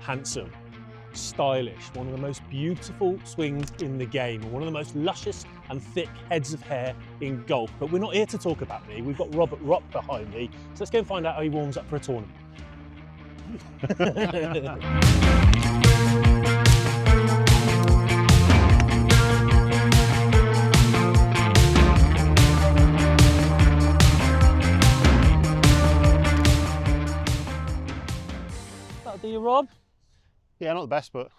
handsome, stylish, one of the most beautiful swings in the game, and one of the most luscious and thick heads of hair in golf. But we're not here to talk about me. We've got Robert Rock behind me, so let's go and find out how he warms up for a tournament. That'll do you, Rob? Yeah, not the best, but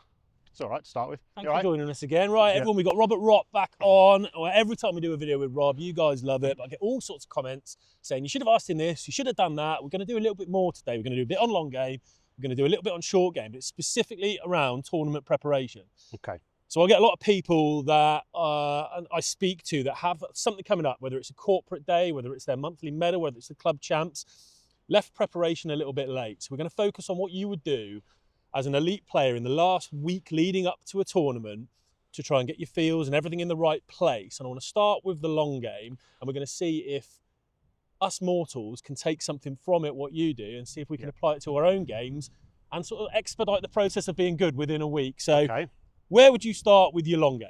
it's all right to start with. Thanks for joining us again. Right, everyone, we've got Robert Rock back on. Well, every time we do a video with Rob, you guys love it, but I get all sorts of comments saying, you should have asked him this, you should have done that. We're going to do a little bit more today. We're going to do a bit on long game, we're going to do a little bit on short game, but it's specifically around tournament preparation. Okay. So I get a lot of people that I speak to that have something coming up, whether it's a corporate day, whether it's their monthly medal, whether it's the club champs, left preparation a little bit late. So we're going to focus on what you would do as an elite player in the last week leading up to a tournament to try and get your feels and everything in the right place. And I want to start with the long game, and we're going to see if us mortals can take something from it, what you do, and see if we can apply it to our own games and sort of expedite the process of being good within a week. So where would you start with your long game?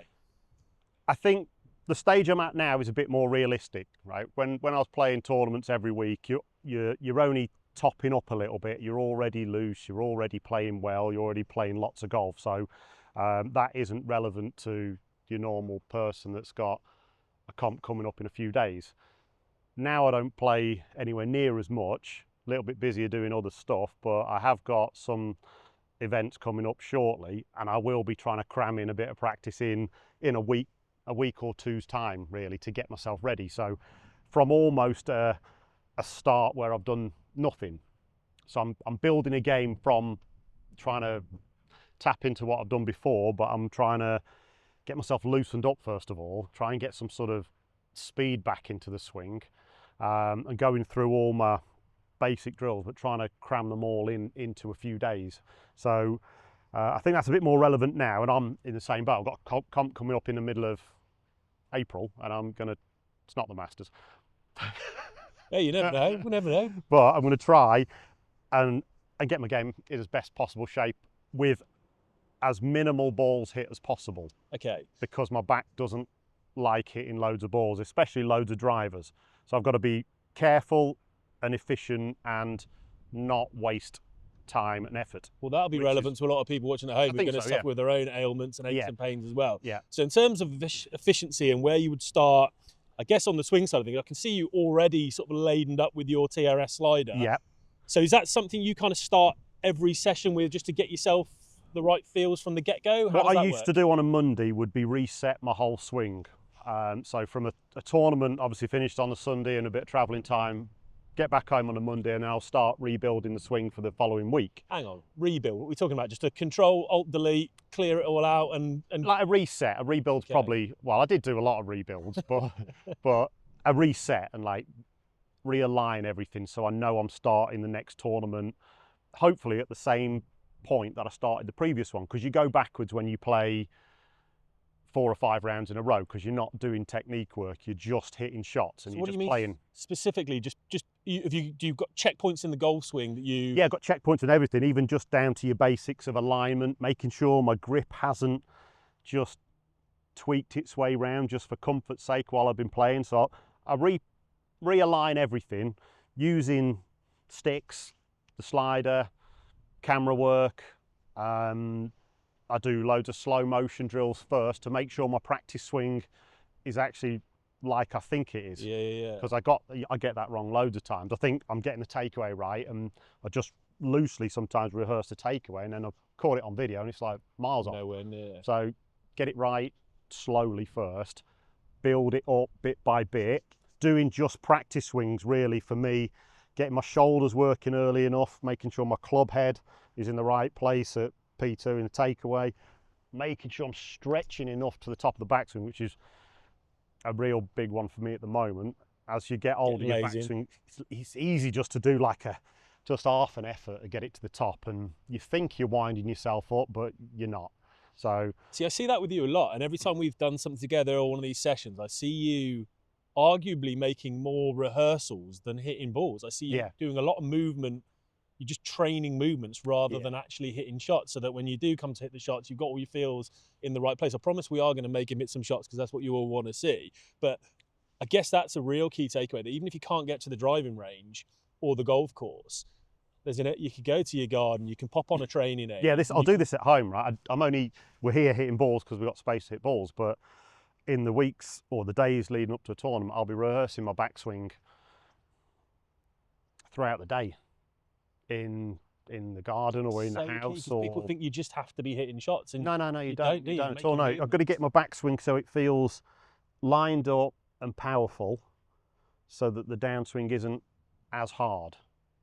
I think the stage I'm at now is a bit more realistic, right? When I was playing tournaments every week, you're only topping up a little bit, you're already loose, you're already playing well, you're already playing lots of golf, so that isn't relevant to your normal person that's got a comp coming up in a few days. Now I don't play anywhere near as much, a little bit busier doing other stuff, but I have got some events coming up shortly, and I will be trying to cram in a bit of practice in a week or two's time, really, to get myself ready. So from almost a start where I've done nothing. So I'm building a game from trying to tap into what I've done before, but I'm trying to get myself loosened up first of all, try and get some sort of speed back into the swing, and going through all my basic drills, but trying to cram them all into a few days. So I think that's a bit more relevant now, and I'm in the same boat. I've got a comp coming up in the middle of April, and it's not the Masters. Yeah, you never know. We never know. But I'm going to try and get my game in as best possible shape with as minimal balls hit as possible. Okay. Because my back doesn't like hitting loads of balls, especially loads of drivers. So I've got to be careful and efficient and not waste time and effort. Well, that'll be relevant to a lot of people watching at home who are going to suffer with their own ailments and aches and pains as well. Yeah. So in terms of efficiency and where you would start, I guess on the swing side of things, I can see you already sort of laden up with your TRS Slider. Yeah. So is that something you kind of start every session with just to get yourself the right feels from the get-go? What I used to do on a Monday would be reset my whole swing. So from a tournament, obviously finished on a Sunday and a bit of travelling time, get back home on a Monday, and I'll start rebuilding the swing for the following week. Hang on, rebuild, what are we talking about? Just a Control, Alt, Delete, clear it all out and... Like a reset, a rebuild's probably, well, I did do a lot of rebuilds, but a reset and like realign everything so I know I'm starting the next tournament, hopefully at the same point that I started the previous one, because you go backwards when you play 4 or 5 rounds in a row because you're not doing technique work, you're just hitting shots and so you're what just do you mean playing. Specifically, you've got checkpoints in the golf swing that you... Yeah, I've got checkpoints and everything, even just down to your basics of alignment, making sure my grip hasn't just tweaked its way round just for comfort's sake while I've been playing. So I realign everything using sticks, the slider, camera work. I do loads of slow motion drills first to make sure my practice swing is actually like I think it is. Yeah. Because I get that wrong loads of times. I think I'm getting the takeaway right, and I just loosely sometimes rehearse the takeaway, and then I caught it on video, and it's like miles off. Nowhere near. So get it right slowly first, build it up bit by bit, doing just practice swings really for me, getting my shoulders working early enough, making sure my club head is in the right place at P2 in the takeaway, making sure I'm stretching enough to the top of the backswing, which is a real big one for me at the moment. As you get older, your backswing, it's easy just to do like just half an effort to get it to the top, and you think you're winding yourself up, but you're not. So see, I see that with you a lot, and every time we've done something together or one of these sessions, I see you arguably making more rehearsals than hitting balls. I see you doing a lot of movement you're just training movements rather Yeah. than actually hitting shots, so that when you do come to hit the shots, you've got all your feels in the right place. I promise we are going to make him hit some shots because that's what you all want to see. But I guess that's a real key takeaway, that even if you can't get to the driving range or the golf course, you could go to your garden, you can pop on a training aid. Yeah, I'll do this at home, right? We're here hitting balls because we've got space to hit balls, but in the weeks or the days leading up to a tournament, I'll be rehearsing my backswing throughout the day in the garden or in the house. Key, people think you just have to be hitting shots, and no, you don't. Do You you? don't at all. No, I've got to get my backswing so it feels lined up and powerful, so that the downswing isn't as hard.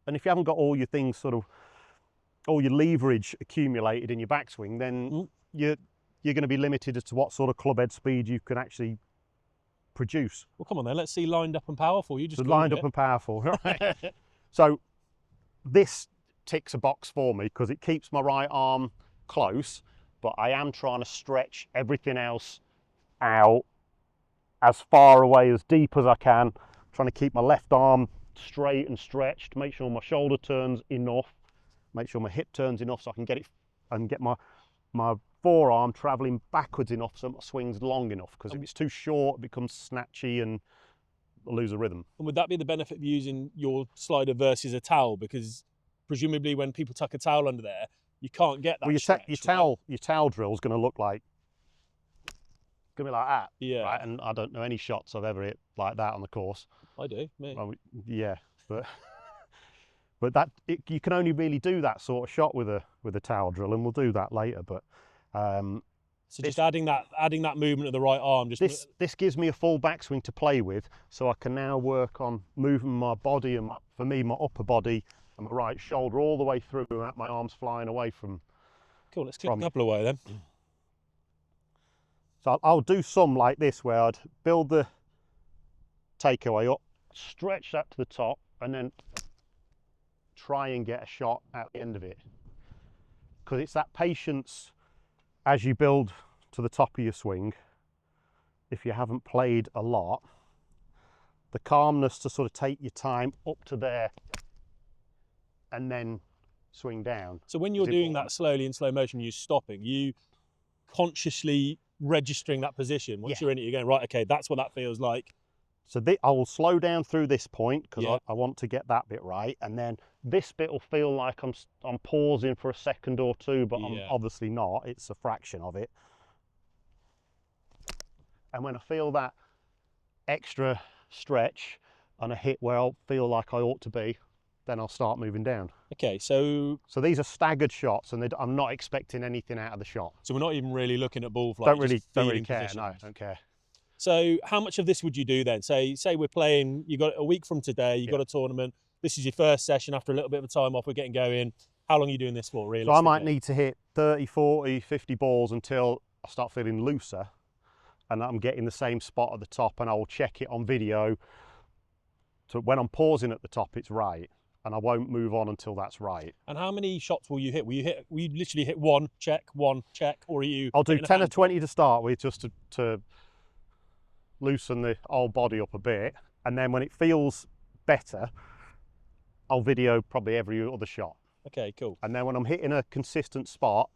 And if you haven't got all your things all your leverage accumulated in your backswing, then you're going to be limited as to what sort of club head speed you can actually produce. Well, come on then, let's see lined up and powerful. You just lined up and powerful, right? So this ticks a box for me because it keeps my right arm close, but I am trying to stretch everything else out as far away, as deep as I can. I'm trying to keep my left arm straight and stretched, make sure my shoulder turns enough, make sure my hip turns enough so I can get it and get my forearm traveling backwards enough so my swing's long enough, because if it's too short it becomes snatchy and I lose a rhythm. And would that be the benefit of using your slider versus a towel? Because presumably when people tuck a towel under there, you can't get that Well, your towel drill's going to look like, it's going to be like that. Yeah. Right? And I don't know any shots I've ever hit like that on the course. I do, me. Well, yeah, but you can only really do that sort of shot with a towel drill, and we'll do that later. But so just adding that movement of the right arm, this gives me a full backswing to play with, so I can now work on moving my body and for me my upper body and my right shoulder all the way through without my arms flying away from. Cool. Let's click a couple away then. So I'll do some like this where I'd build the takeaway up, stretch that to the top, and then try and get a shot at the end of it. Because it's that patience as you build to the top of your swing. If you haven't played a lot, the calmness to sort of take your time up to there and then swing down. So when you're doing that slowly in slow motion, you're stopping, you consciously registering that position. Once you're in it, you're going, right, okay, that's what that feels like. So I will slow down through this point because I want to get that bit right, and then this bit will feel like I'm pausing for a second or two, but I'm obviously not. It's a fraction of it. And when I feel that extra stretch and I hit where I'll feel like I ought to be, then I'll start moving down. Okay, so these are staggered shots, and I'm not expecting anything out of the shot. So we're not even really looking at ball flight. Don't really care. No, don't care. So how much of this would you do then? Say we're playing, you got a week from today, you got a tournament. This is your first session after a little bit of a time off. We're getting going. How long are you doing this for, really? So I might need to hit 30, 40, 50 balls until I start feeling looser, and I'm getting the same spot at the top, and I will check it on video. So when I'm pausing at the top, it's right, and I won't move on until that's right. And how many shots will you hit? Will you literally hit one check, or are you? I'll do 10 or 20 to start with, just to loosen the whole body up a bit, and then when it feels better, I'll video probably every other shot. Okay, cool. And then when I'm hitting a consistent spot,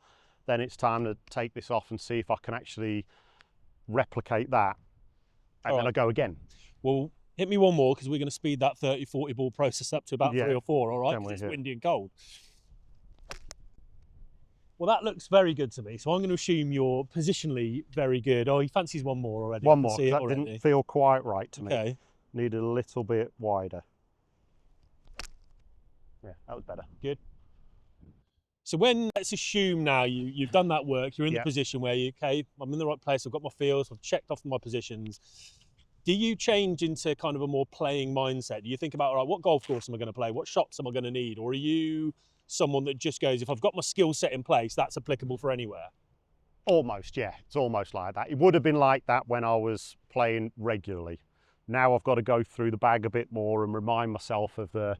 then it's time to take this off and see if I can actually replicate that, and then I go again. Well, hit me one more, because we're going to speed that 30, 40 ball process up to about 3 or 4, all right? Because it's windy and cold. Well, that looks very good to me, so I'm going to assume you're positionally very good. Oh, he fancies one more already. One more, that didn't feel quite right to me. Okay. Needed a little bit wider. Yeah, that was better. Good. So let's assume now you've done that work, you're in the position where I'm in the right place, I've got my feels, I've checked off my positions. Do you change into kind of a more playing mindset? Do you think about, all right, what golf course am I going to play? What shots am I going to need? Or are you someone that just goes, if I've got my skill set in place, that's applicable for anywhere? Almost, yeah. It's almost like that. It would have been like that when I was playing regularly. Now I've got to go through the bag a bit more and remind myself of the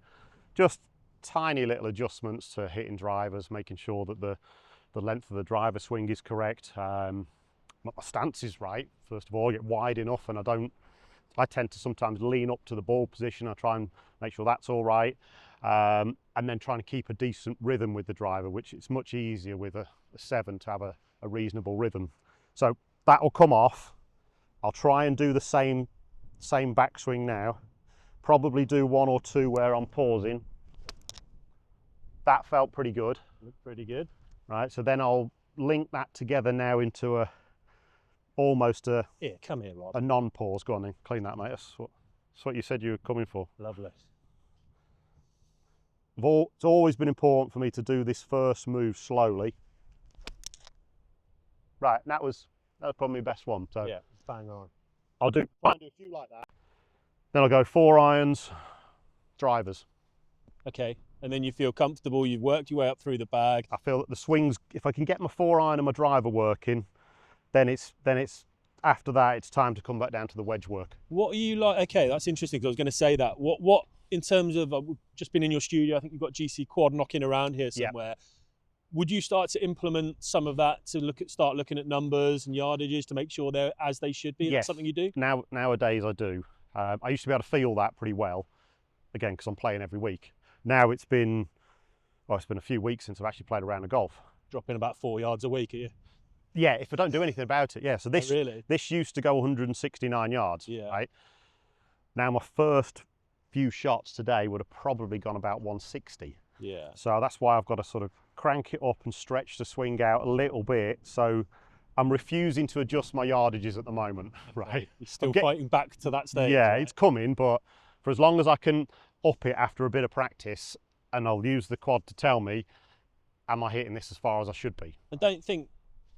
just tiny little adjustments to hitting drivers, making sure that the length of the driver swing is correct. My stance is right, first of all, I get wide enough, and I tend to sometimes lean up to the ball position. I try and make sure that's all right. and then trying to keep a decent rhythm with the driver, which it's much easier with a 7 to have a reasonable rhythm. So that will come off. I'll try and do the same backswing now. Probably do 1 or 2 where I'm pausing. That felt pretty good. Pretty good. Right, so then I'll link that together now into almost a come here, Rob. A non-pause. Go on then, clean that, mate. That's what you said you were coming for. Lovely. It's always been important for me to do this first move slowly. Right, that was probably my best one. So yeah, bang on. I'll try and do a few like that. Then I'll go 4 irons, drivers. Okay, and then you feel comfortable. You've worked your way up through the bag. I feel that the swings, if I can get my 4 iron and my driver working, then it's after that it's time to come back down to the wedge work. What are you like? Okay, that's interesting because I was going to say that. What in terms of we've just been in your studio, I think you've got GC quad knocking around here somewhere. Yep. Would you start to implement some of that to start looking at numbers and yardages to make sure they're as they should be? Is yes. that something you do? Nowadays I do. I used to be able to feel that pretty well, again, because I'm playing every week. Now it's been a few weeks since I've actually played a round of golf. Dropping about 4 yards a week, are you? Yeah, if I don't do anything about it, yeah. So this really? This used to go 169 yards, yeah. Right? Now my first few shots today would have probably gone about 160. Yeah. So that's why I've got to sort of crank it up and stretch the swing out a little bit. So I'm refusing to adjust my yardages at the moment, right? You're still fighting back to that stage. Yeah, right? It's coming, but for as long as I can up it after a bit of practice, and I'll use the quad to tell me, am I hitting this as far as I should be? I don't think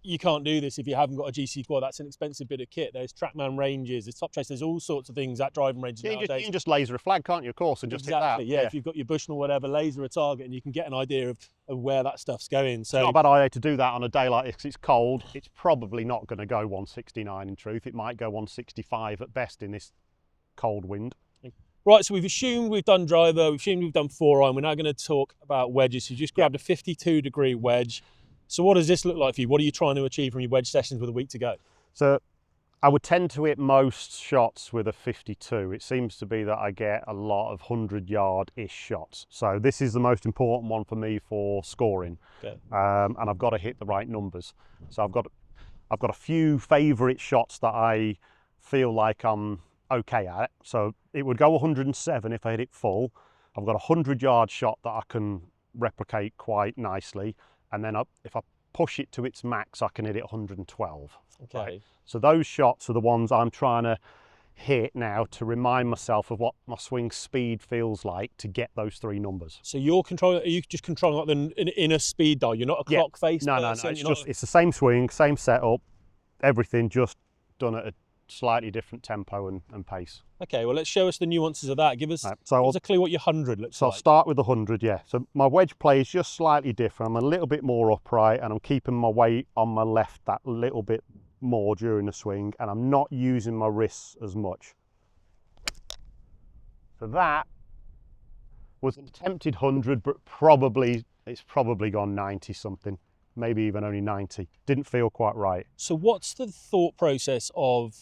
you can't do this if you haven't got a GC quad. That's an expensive bit of kit. There's Trackman ranges, there's Top Chase, there's all sorts of things at driving ranges nowadays. You can just laser a flag, can't you, of course, and just hit that. Yeah, if you've got your Bushnell or whatever, laser a target and you can get an idea of where that stuff's going. So it's not a bad idea to do that on a day like this because it's cold. It's probably not going to go 169 in truth. It might go 165 at best in this cold wind. Right, so we've assumed we've done driver, we've assumed we've done 4 iron. We're now going to talk about wedges. So you just grabbed a 52-degree wedge. So what does this look like for you? What are you trying to achieve from your wedge sessions with a week to go? So I would tend to hit most shots with a 52. It seems to be that I get a lot of 100-yard-ish shots. So this is the most important one for me for scoring. Okay. And I've got to hit the right numbers. So I've got a few favourite shots that I feel like I'm okay at. So it would go 107 if I hit it full. I've got a 100-yard shot that I can replicate quite nicely. And then if I push it to its max, I can hit it 112. Okay. Right? So those shots are the ones I'm trying to hit now to remind myself of what my swing speed feels like to get those 3 numbers. So are you just controlling like the inner speed dial? You're not a clock face person? No. It's the same swing, same setup, everything just done at a slightly different tempo and pace. Okay, well, let's show us the nuances of that. Give us a clue what your 100 looks like. So I'll start with the 100, yeah. So my wedge play is just slightly different. I'm a little bit more upright and I'm keeping my weight on my left that little bit more during the swing, and I'm not using my wrists as much. So that was an attempted 100, but it's probably gone 90 something, maybe even only 90. Didn't feel quite right. So what's the thought process of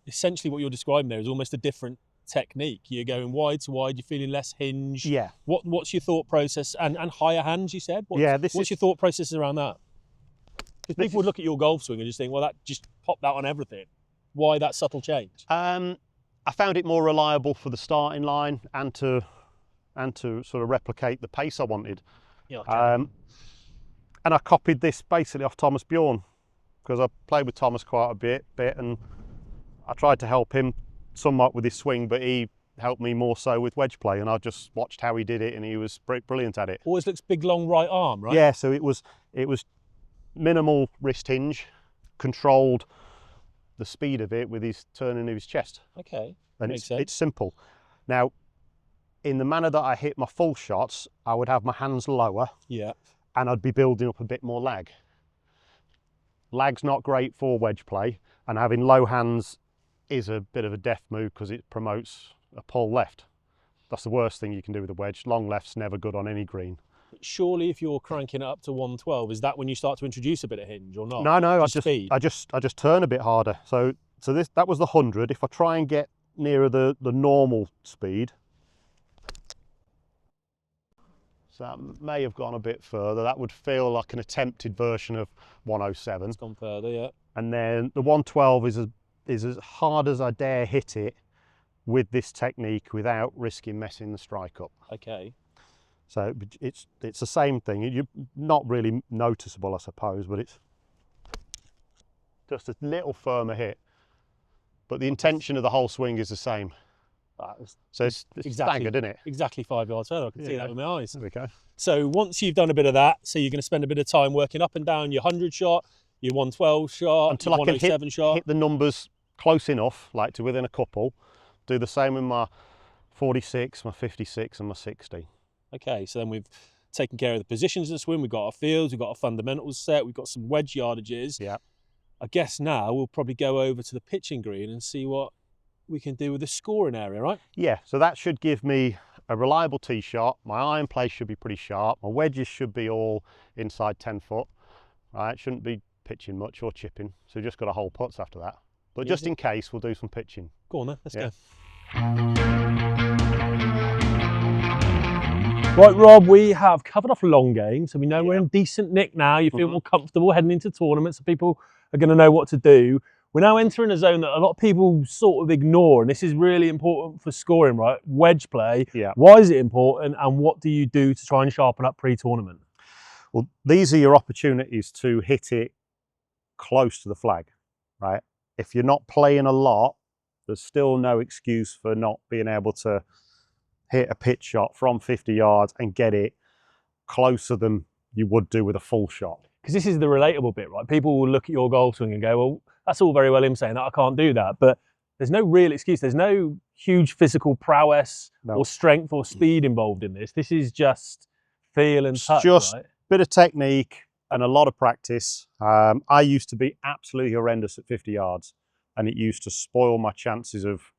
essentially what you're describing there is almost a different technique? You're going wide to wide, you're feeling less hinge. Yeah. What's your thought process? And higher hands, you said? What's your thought process around that? Because people would look at your golf swing and just think, well, that just popped that on everything. Why that subtle change? I found it more reliable for the starting line and to sort of replicate the pace I wanted. Yeah, okay. And I copied this basically off Thomas Bjorn because I played with Thomas quite a bit and I tried to help him somewhat with his swing, but he helped me more so with wedge play, and I just watched how he did it and he was brilliant at it. Always looks big, long right arm, right? Yeah, so it was minimal wrist hinge, controlled the speed of it with his turning of his chest. Okay, and makes sense. It's simple. Now, in the manner that I hit my full shots, I would have my hands lower. Yeah. And I'd be building up a bit more lag. Lag's not great for wedge play, and having low hands is a bit of a death move because it promotes a pull left. That's the worst thing you can do with a wedge. Long left's never good on any green. Surely if you're cranking it up to 112, is that when you start to introduce a bit of hinge or not? No, speed? I just turn a bit harder. So that was the 100. If I try and get nearer the normal speed, So that may have gone a bit further. That would feel like an attempted version of 107. It's gone further, yeah. And then the 112 is as hard as I dare hit it with this technique without risking messing the strike up. Okay. So it's the same thing. You're not really noticeable, I suppose, but it's just a little firmer hit. But the intention of the whole swing is the same. So it's exactly, staggered, isn't it? Exactly 5 yards further. I can see that with my eyes. There we go. So once you've done a bit of that, so you're going to spend a bit of time working up and down your 100 shot, your 112 shot, until your I can 107 shot. hit the numbers close enough, like to within a couple. Do the same with my 46, my 56 and my 60. Okay, so then we've taken care of the positions of the swing, we've got our fields, we've got our fundamentals set, we've got some wedge yardages. Yeah. I guess now we'll probably go over to the pitching green and see what we can do with the scoring area, right? Yeah, so that should give me a reliable tee shot. My iron play should be pretty sharp. My wedges should be all inside 10 foot, right? Shouldn't be pitching much or chipping. So we've just got to hold putts after that. But just in case, we'll do some pitching. Go on then, let's go. Right, Rob, we have covered off long game, so we know we're in decent nick now. You feel more comfortable heading into tournaments, so people are going to know what to do. We're now entering a zone that a lot of people sort of ignore, and this is really important for scoring, right? Wedge play. Yeah. Why is it important, and what do you do to try and sharpen up pre-tournament? Well, these are your opportunities to hit it close to the flag, right? If you're not playing a lot, there's still no excuse for not being able to hit a pitch shot from 50 yards and get it closer than you would do with a full shot. Because this is the relatable bit, right? People will look at your golf swing and go, well, that's all very well him saying that, I can't do that. But there's no real excuse. There's no huge physical prowess or strength or speed involved in this. This is just feel and touch, just right? Bit of technique and a lot of practice. I used to be absolutely horrendous at 50 yards, and it used to spoil my chances of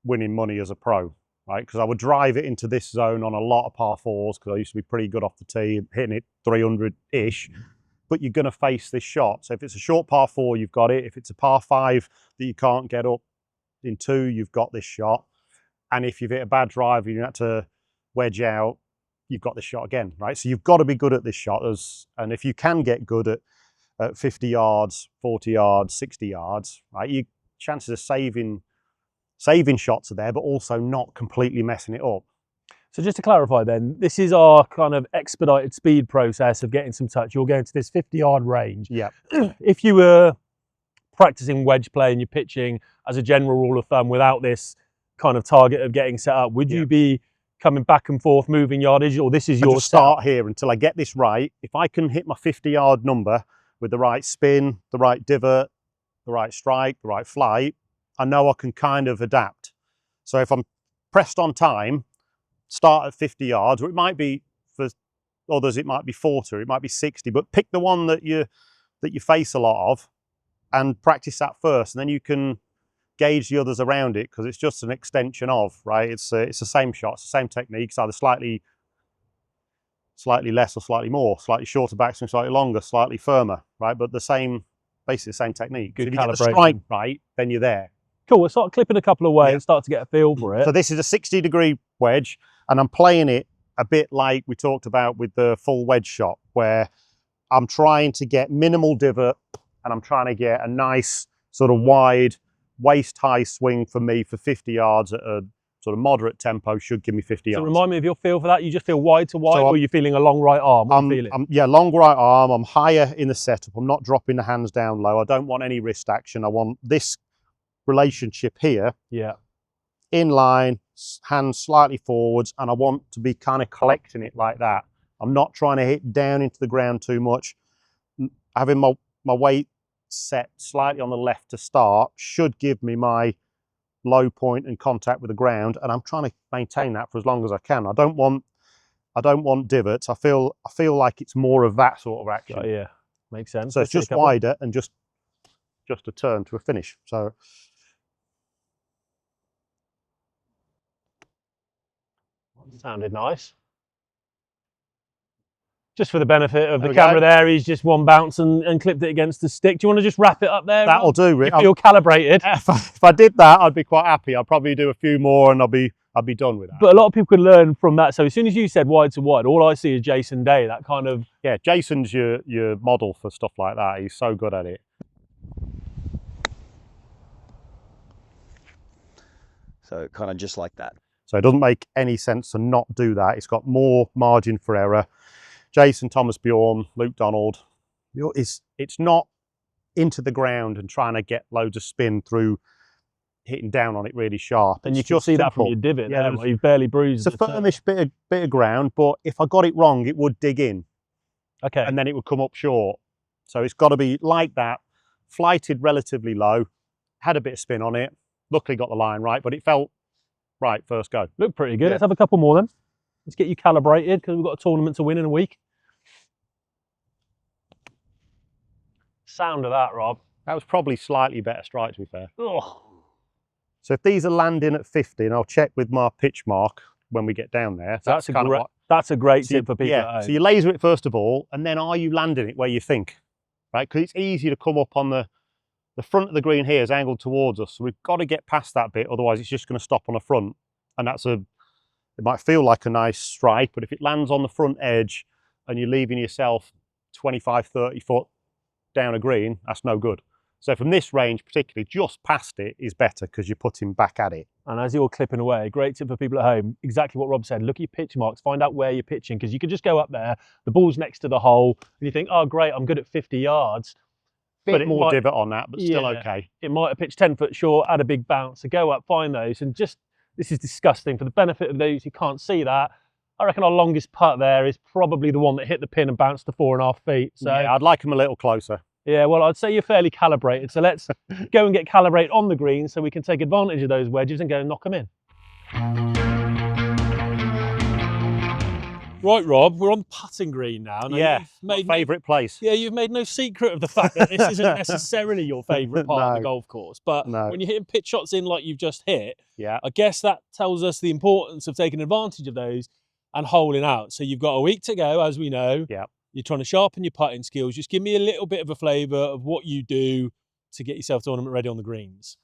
winning money as a pro, right? Because I would drive it into this zone on a lot of par fours, because I used to be pretty good off the tee, hitting it 300-ish. But you're going to face this shot. So if it's a short par four, you've got it. If it's a par five that you can't get up in two, you've got this shot. And if you've hit a bad drive and you had to wedge out, you've got this shot again, right? So you've got to be good at this shot. And if you can get good at 50 yards, 40 yards, 60 yards, right, your chances of saving shots are there, but also not completely messing it up. So just to clarify then, this is our kind of expedited speed process of getting some touch. You're going to this 50-yard range. Yeah. If you were practicing wedge play and you're pitching as a general rule of thumb without this kind of target of getting set up, would you be coming back and forth, moving yardage, or this is your start here until I get this right? If I can hit my 50-yard number with the right spin, the right divot, the right strike, the right flight, I know I can kind of adapt. So if I'm pressed on time, start at 50 yards, or it might be, for others, it might be 40, or it might be 60, but pick the one that you face a lot of and practice that first, and then you can gauge the others around it, because it's just an extension of, right? It's the same shot, it's the same technique. It's either slightly less or slightly more, slightly shorter backswing, slightly longer, slightly firmer, right? But basically the same technique. Good So if you calibration. get the strike right, then you're there. Cool, we'll start clipping a couple of ways and start to get a feel for it. So this is a 60-degree wedge, and I'm playing it a bit like we talked about with the full wedge shot, where I'm trying to get minimal divot and I'm trying to get a nice sort of wide waist-high swing for me for 50 yards at a sort of moderate tempo should give me 50 yards. So remind me of your feel for that. You just feel wide to wide, or are you feeling a long right arm? What are you feeling? Yeah, long right arm. I'm higher in the setup. I'm not dropping the hands down low. I don't want any wrist action. I want this relationship here. Yeah. In line, hands slightly forwards, and I want to be kind of collecting it like that. I'm not trying to hit down into the ground too much. Having my weight set slightly on the left to start should give me my low point and contact with the ground, and I'm trying to maintain that for as long as I can. I don't want divots. I feel like it's more of that sort of action. Oh, yeah, makes sense. So it's just wider and just a turn to a finish. So sounded nice. Just for the benefit of the camera there, he's just one bounce and clipped it against the stick. Do you want to just wrap it up there? That'll do, Rick. You feel calibrated. If I did that, I'd be quite happy. I'd probably do a few more and I'll be I'd be done with that. But a lot of people could learn from that. So as soon as you said wide to wide, all I see is Jason Day, that kind of... Yeah, Jason's your model for stuff like that. He's so good at it. So kind of just like that. So it doesn't make any sense to not do that. It's got more margin for error. Jason, Thomas Bjorn, Luke Donald, it's not into the ground and trying to get loads of spin through hitting down on it really sharp. And you can see that from your divot there, where you've barely bruised it. It's a firmish bit of ground, but if I got it wrong, it would dig in. Okay. And then it would come up short. So it's got to be like that, flighted relatively low, had a bit of spin on it, luckily got the line right, but it felt right first go. Looked pretty good. Yeah. Let's have a couple more then. Let's get you calibrated because we've got a tournament to win in a week. Sound of that, Rob. That was probably slightly better strike, to be fair. Oh. So if these are landing at 50, and I'll check with my pitch mark when we get down there. That's a great tip for people at home. So you laser it first of all, and then are you landing it where you think? Right, because it's easy to come up on the front of the green here is angled towards us. So we've got to get past that bit, otherwise it's just going to stop on the front. And it might feel like a nice strike, but if it lands on the front edge and you're leaving yourself 25, 30 foot down a green, that's no good. So from this range particularly, just past it is better because you're putting back at it. And as you're clipping away, great tip for people at home, exactly what Rob said, look at your pitch marks, find out where you're pitching, because you could just go up there, the ball's next to the hole, and you think, oh great, I'm good at 50 yards. Bit more divot on that, but still okay. It might have pitched 10 foot short, add a big bounce, so go up, find those, and just, this is disgusting. For the benefit of those who can't see that, I reckon our longest putt there is probably the one that hit the pin and bounced to 4.5 feet. So yeah, I'd like them a little closer. Yeah, well, I'd say you're fairly calibrated. So let's go and get calibrated on the green so we can take advantage of those wedges and go and knock them in. Right, Rob, we're on the putting green now. Yeah, my favourite place. Yeah, you've made no secret of the fact that this isn't necessarily your favourite part of the golf course. But when you're hitting pitch shots in like you've just hit, I guess that tells us the importance of taking advantage of those and holing out. So you've got a week to go, as we know. Yeah. You're trying to sharpen your putting skills. Just give me a little bit of a flavour of what you do to get yourself tournament ready on the greens.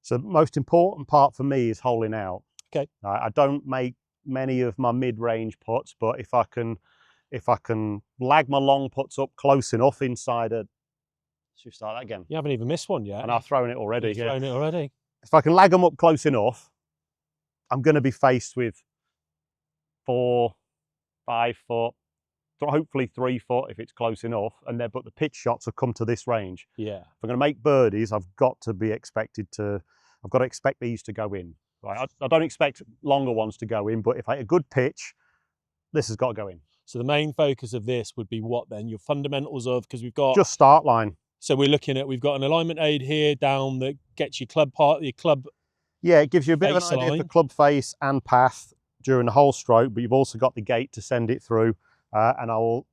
So the most important part for me is holing out. Okay. I don't make many of my mid-range putts, but if I can lag my long putts up close enough inside a... Should we start that again? You haven't even missed one yet. And I've thrown it already. You've thrown it already. If I can lag them up close enough, I'm going to be faced with 4, 5 foot, hopefully 3 foot if it's close enough, but the pitch shots have come to this range. Yeah. If I'm going to make birdies, I've got to expect these to go in. Right? I don't expect longer ones to go in, but if I hit a good pitch, this has got to go in. So the main focus of this would be what then? Your fundamentals of, because we've got... Just start line. So we're looking at, we've got an alignment aid here down that gets your club part, your club... Yeah, it gives you a bit of an idea for club face and path during the whole stroke, but you've also got the gate to send it through. And I will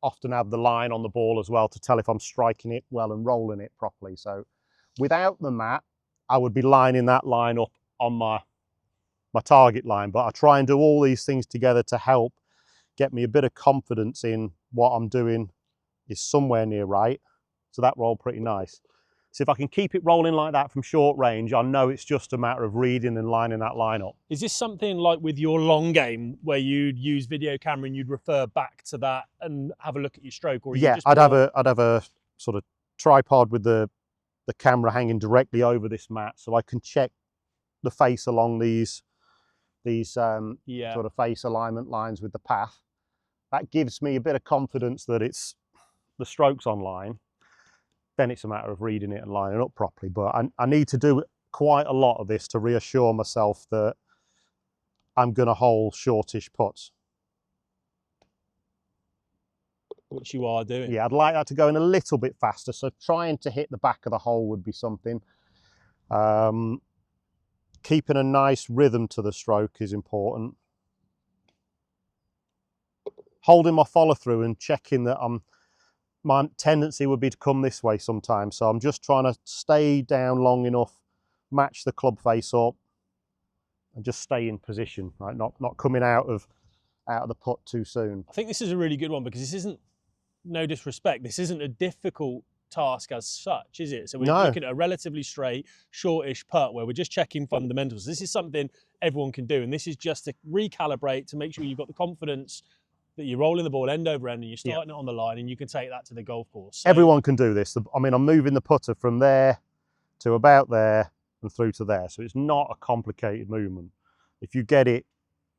often have the line on the ball as well to tell if I'm striking it well and rolling it properly. So without the mat, I would be lining that line up on my target line. But I try and do all these things together to help get me a bit of confidence in what I'm doing is somewhere near right. So that rolled pretty nice. So if I can keep it rolling like that from short range, I know it's just a matter of reading and lining that line up. Is this something like with your long game where you'd use video camera and you'd refer back to that and have a look at your stroke? Or yeah, I'd have a sort of tripod with the camera hanging directly over this mat, so I can check the face along these sort of face alignment lines with the path. That gives me a bit of confidence that the stroke's online. Then it's a matter of reading it and lining up properly. But I need to do quite a lot of this to reassure myself that I'm going to hole shortish putts. Which you are doing. Yeah, I'd like that to go in a little bit faster. So trying to hit the back of the hole would be something. Keeping a nice rhythm to the stroke is important. Holding my follow through and checking that my tendency would be to come this way sometimes. So I'm just trying to stay down long enough, match the club face up, and just stay in position, right? Not coming out of the putt too soon. I think this is a really good one because this isn't, no disrespect, this isn't a difficult task as such, is it? So we're No. looking at a relatively straight, shortish putt where we're just checking fundamentals. This is something everyone can do, and this is just to recalibrate to make sure you've got the confidence that you're rolling the ball end over end and you're starting it on the line, and you can take that to the golf course. So, everyone can do this. I mean, I'm moving the putter from there to about there and through to there, so it's not a complicated movement. If you get it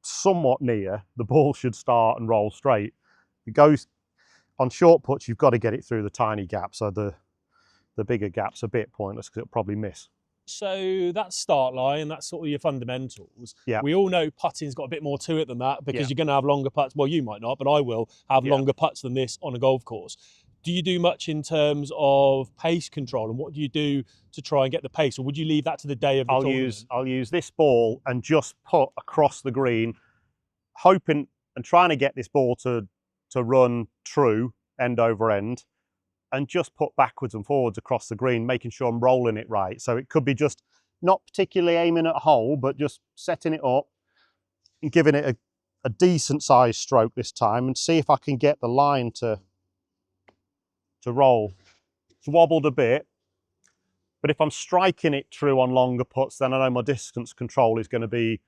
somewhat near, the ball should start and roll straight. It goes on short putts, you've got to get it through the tiny gap, so the bigger gap's a bit pointless because it'll probably miss. So that start line, that's sort of your fundamentals. Yeah. We all know putting's got a bit more to it than that, because you're going to have longer putts. Well, you might not, but I will have longer putts than this on a golf course. Do you do much in terms of pace control, and what do you do to try and get the pace, or would you leave that to the day of the tournament? I'll use this ball and just put across the green, hoping and trying to get this ball to run true end over end, and just put backwards and forwards across the green, making sure I'm rolling it right. So it could be just not particularly aiming at hole, but just setting it up and giving it a decent sized stroke this time, and see if I can get the line to roll. It's wobbled a bit, but if I'm striking it true on longer putts, then I know my distance control is going to be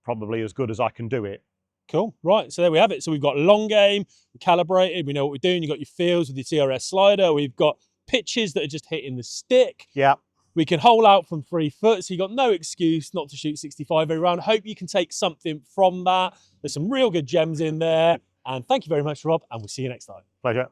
probably as good as I can do it. Cool. Right. So there we have it. So we've got long game, we're calibrated, we know what we're doing. You've got your fields with your TRS slider. We've got pitches that are just hitting the stick. Yeah. We can hole out from 3 foot. So you've got no excuse not to shoot 65 every round. Hope you can take something from that. There's some real good gems in there. And thank you very much, Rob. And we'll see you next time. Pleasure.